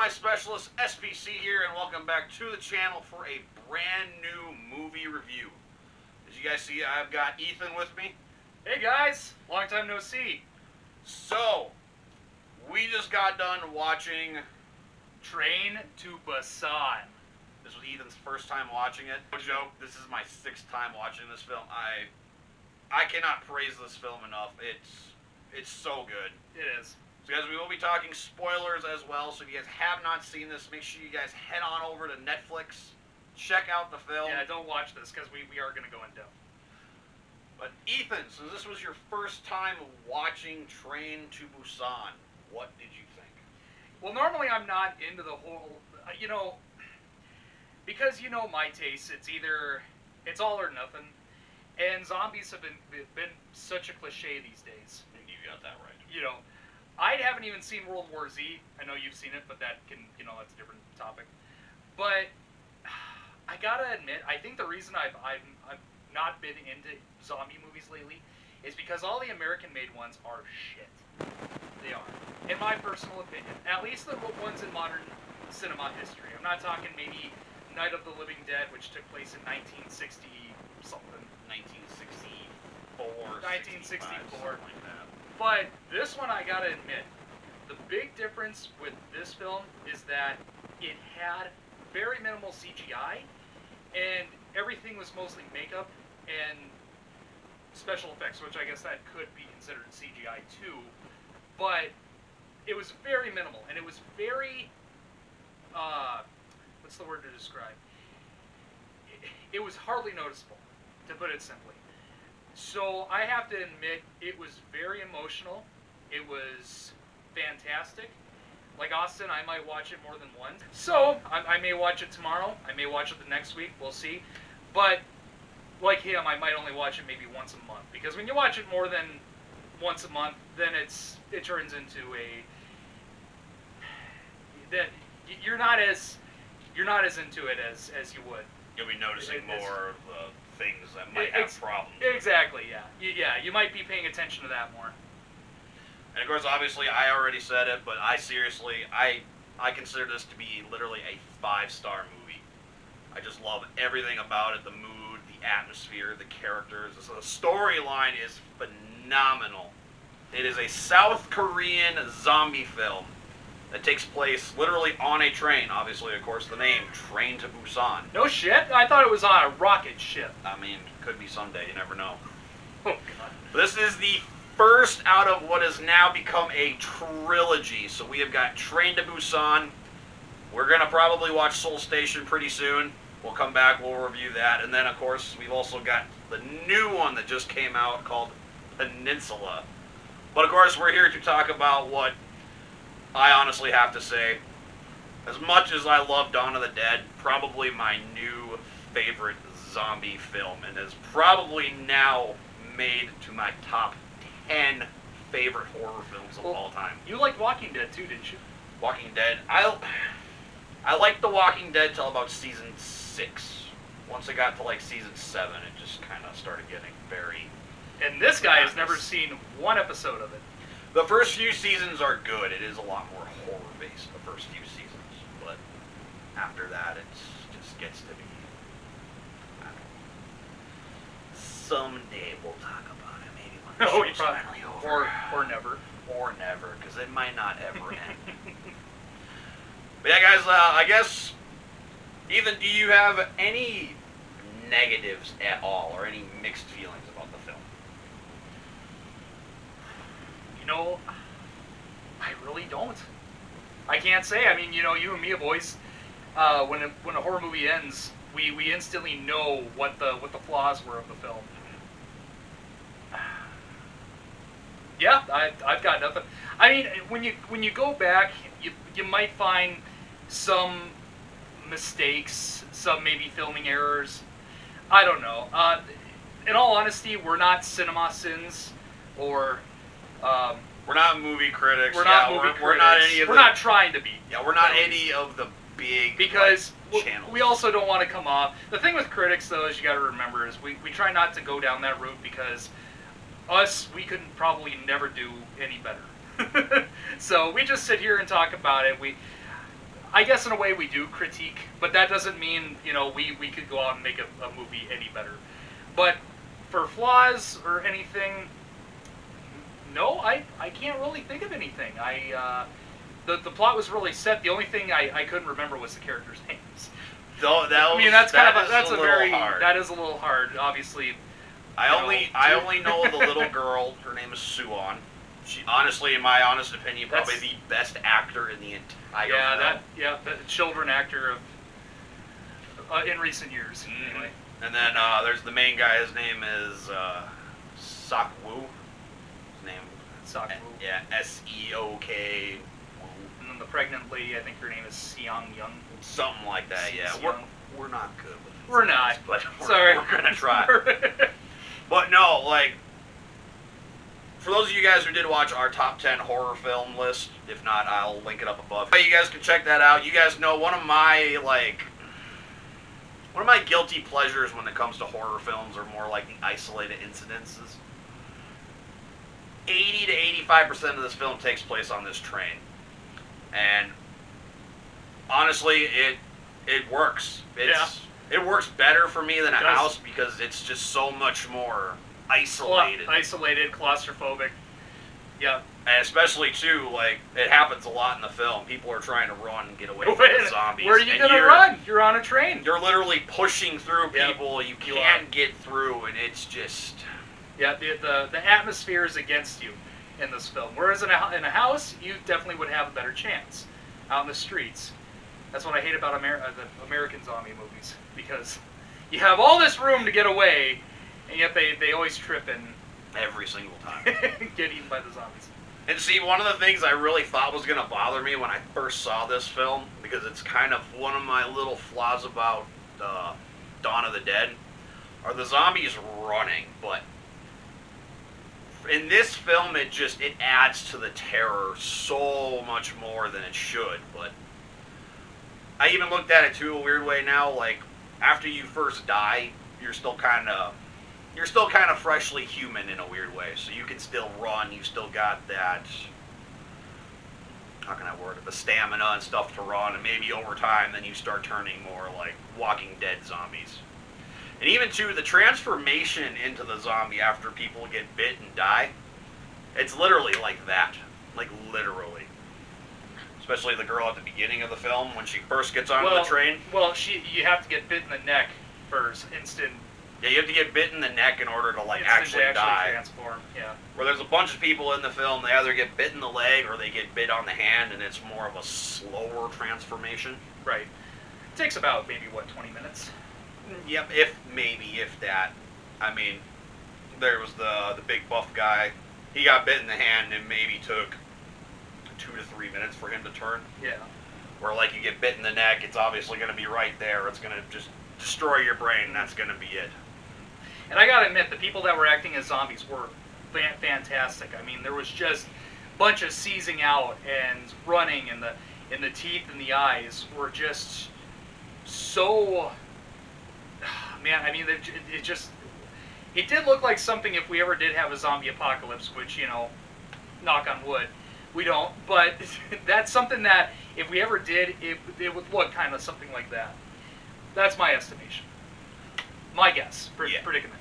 Semi-Specialist SPC here, and welcome back to the channel for a brand new movie review. As you guys see, I've got Ethan with me. Hey guys, long time no see. So, we just got done watching Train to Busan. This was Ethan's first time watching it. No joke, this is my 6th time watching this film. I cannot praise this film enough. It's so good. It is. So guys, we will be talking spoilers as well, so if you guys have not seen this, make sure you guys head on over to Netflix, check out the film. Yeah, don't watch this, because we are going to go in depth. But Ethan, since this was your first time watching Train to Busan, what did you think? Well, normally I'm not into the whole, because my taste, it's all or nothing, and zombies have been such a cliche these days. You got that right. I haven't even seen World War Z. I know you've seen it, but that's a different topic. But I gotta admit, I think the reason I've not been into zombie movies lately is because all the American-made ones are shit. They are, in my personal opinion. At least the ones in modern cinema history. I'm not talking maybe Night of the Living Dead, which took place in 1960 something. 1964. 1964. But this one, I gotta admit, the big difference with this film is that it had very minimal CGI, and everything was mostly makeup and special effects, which I guess that could be considered CGI too. But it was very minimal, and it was very, what's the word to describe? It was hardly noticeable, to put it simply. So I have to admit, it was very emotional. It was fantastic. Like Austin, I might watch it more than once. So I may watch it tomorrow. I may watch it the next week. We'll see. But like him, I might only watch it maybe once a month. Because when you watch it more than once a month, then it turns into you're not as into it as you would. You'll be noticing more of the things that might have problems. Exactly, yeah. You might be paying attention to that more. And of course, obviously, I already said it, but I consider this to be literally a 5-star movie. I just love everything about it, the mood, the atmosphere, the characters. So the storyline is phenomenal. It is a South Korean zombie film that takes place literally on a train. Obviously, of course, the name, Train to Busan. No shit? I thought it was on a rocket ship. I mean, could be someday, you never know. Oh, God. This is the first out of what has now become a trilogy. So we have got Train to Busan. We're going to probably watch Seoul Station pretty soon. We'll come back, we'll review that. And then, of course, we've also got the new one that just came out called Peninsula. But, of course, we're here to talk about what I honestly have to say, as much as I love Dawn of the Dead, probably my new favorite zombie film, and is probably now made to my top 10 favorite horror films of all time. You liked Walking Dead too, didn't you? Walking Dead. I liked The Walking Dead till about season 6. Once it got to like season 7, it just kind of started getting very... And this guy has never seen one episode of it. The first few seasons are good. It is a lot more horror-based, the first few seasons. But after that, it just gets to be... I don't know. Someday we'll talk about it, maybe when the show's finally over. Or never. Or never, because it might not ever end. But yeah, guys, I guess... Ethan, do you have any negatives at all, or any mixed feelings about the film? I really don't. I can't say. I mean, you and me, boys, when a horror movie ends, we instantly know what the flaws were of the film. Yeah, I've got nothing. I mean, when you go back, you might find some mistakes, some maybe filming errors. I don't know. In all honesty, we're not CinemaSins or. We're not movie critics. We're not movie critics. We're not any of We're not trying to be. Yeah, we're not any of the big because channels. We also don't want to come off. The thing with critics, though, is you got to remember is we try not to go down that route because we could probably never do any better. So we just sit here and talk about it. I guess in a way we do critique, but that doesn't mean, we could go out and make a movie any better. But for flaws or anything, no, I can't really think of anything. The plot was really set. The only thing I couldn't remember was the characters' names. That is a little hard. Obviously, I only know the little girl. Her name is Suon. She, honestly, in my honest opinion, probably the best actor in the entire film. The children actor of in recent years. Mm-hmm. Anyway. And then there's the main guy. His name is Sakwu. His name Sakwu. Yeah, Seok. And then the pregnant lady, I think her name is Seong Young. Something like that. Yeah, we're not good with these We're not. names, but Sorry. we're gonna try. But no, like, for those of you guys who did watch our top 10 horror film list, if not, I'll link it up above. You guys can check that out. You guys know one of my guilty pleasures when it comes to horror films are more like the isolated incidences. 80 to 85% of this film takes place on this train. And honestly, it works. It works better for me than a house because it's just so much more isolated. Isolated, claustrophobic. Yeah. And especially, too, like, it happens a lot in the film. People are trying to run and get away from the zombies. Where are you going to run? You're on a train. You're literally pushing through people. You can't get through, and it's just... Yeah, the atmosphere is against you in this film. Whereas in a house, you definitely would have a better chance out in the streets. That's what I hate about the American zombie movies, because you have all this room to get away, and yet they always trip and every single time get eaten by the zombies. And see, one of the things I really thought was going to bother me when I first saw this film, because it's kind of one of my little flaws about Dawn of the Dead, are the zombies running. But in this film, it adds to the terror so much more than it should. But I even looked at it too a weird way now. Like, after you first die, you're still kind of freshly human in a weird way. So you can still run. You still got that, how can I word it, the stamina and stuff to run. And maybe over time, then you start turning more like Walking Dead zombies. And even too, the transformation into the zombie after people get bit and die, it's literally like that. Like, literally. Especially the girl at the beginning of the film when she first gets onto the train. Well, you have to get bit in the neck first, instant. Yeah, you have to get bit in the neck in order to actually die. Transform. Yeah. Where there's a bunch of people in the film, they either get bit in the leg or they get bit on the hand, and it's more of a slower transformation. Right. It takes about maybe 20 minutes. Yep, if that. I mean, there was the big buff guy. He got bit in the hand, and maybe took 2 to 3 minutes for him to turn. Yeah. Where, like, you get bit in the neck, it's obviously going to be right there. It's going to just destroy your brain, and that's going to be it. And I gotta admit, the people that were acting as zombies were fantastic. I mean, there was just a bunch of seizing out and running, and the teeth and the eyes were just so... Man, I mean, it did look like something if we ever did have a zombie apocalypse, which, knock on wood, we don't. But that's something that, if we ever did, it would look kind of something like that. That's my estimation. My guess. Predicament.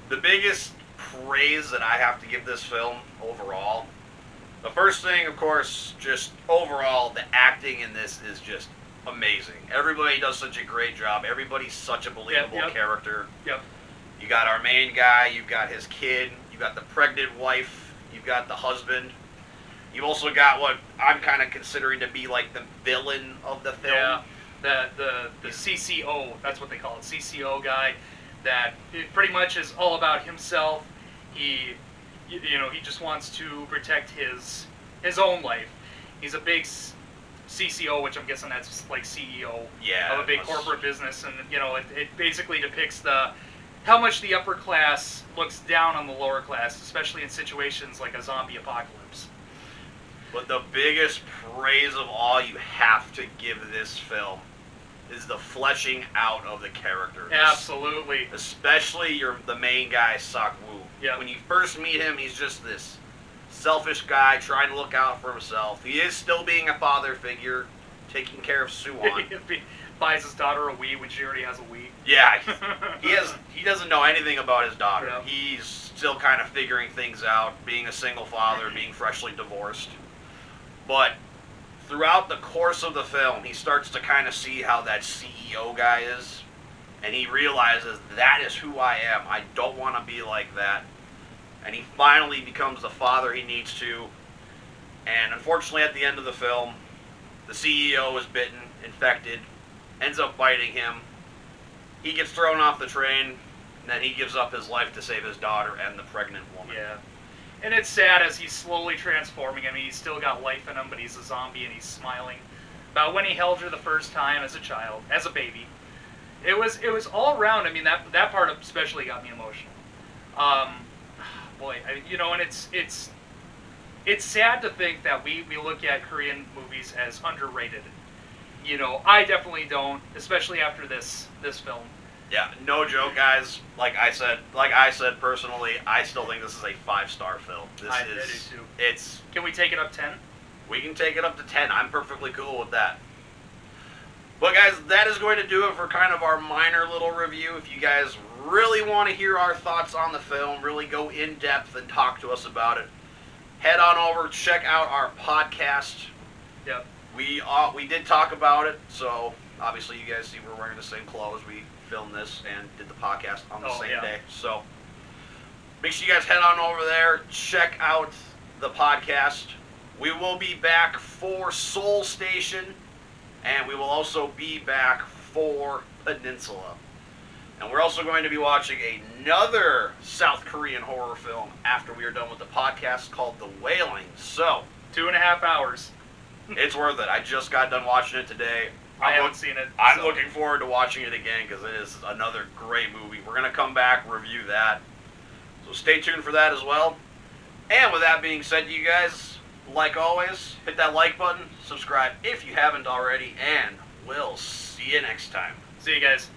The biggest praise that I have to give this film overall, the first thing, of course, just overall, the acting in this is just amazing. Everybody does such a great job. Everybody's such a believable character. Yep. You got our main guy, you've got his kid, you've got the pregnant wife, you've got the husband. You've also got what I'm kind of considering to be like the villain of the film. Yeah. The CCO, that's what they call it, CCO guy, that it pretty much is all about himself. He just wants to protect his own life. He's a big CCO, which I'm guessing that's like CEO of a big corporate business, and it basically depicts how much the upper class looks down on the lower class, especially in situations like a zombie apocalypse. But the biggest praise of all you have to give this film is the fleshing out of the characters. Absolutely. Especially the main guy, Sakwu. Yeah. When you first meet him, he's just this selfish guy trying to look out for himself. He is still being a father figure. taking care of Suwon. Buys his daughter a Wii when she already has a Wii. Yeah, he doesn't know anything about his daughter. Yeah. He's still kind of figuring things out, being a single father, being freshly divorced. But throughout the course of the film, he starts to kind of see how that CEO guy is, and he realizes that is who I am. I don't want to be like that. And he finally becomes the father he needs to. And unfortunately, at the end of the film, the CEO is bitten, infected, ends up biting him. He gets thrown off the train, and then he gives up his life to save his daughter and the pregnant woman. Yeah. And it's sad as he's slowly transforming. I mean, he's still got life in him, but he's a zombie, and he's smiling about when he held her the first time as a child, as a baby. It was all around. I mean, that part especially got me emotional. Boy, and it's sad to think that we look at Korean movies as underrated. I definitely don't, especially after this film. Yeah, no joke, guys. Like I said personally, I still think this is a 5-star film. I do too. It's. Can we take it up 10? We can take it up to 10. I'm perfectly cool with that. But guys, that is going to do it for kind of our minor little review. If you guys really want to hear our thoughts on the film, really go in depth and talk to us about it, head on over, check out our podcast. Yep. We did talk about it, so obviously you guys see we're wearing the same clothes. We filmed this and did the podcast on the same day. So make sure you guys head on over there, check out the podcast. We will be back for Seoul Station, and we will also be back for Peninsula. And we're also going to be watching another South Korean horror film after we are done with the podcast called The Wailing. So 2.5 hours. It's worth it. I just got done watching it today. I haven't seen it. I'm looking forward to watching it again because it is another great movie. We're going to come back, review that. So stay tuned for that as well. And with that being said, you guys, like always, hit that like button, subscribe if you haven't already, and we'll see you next time. See you guys.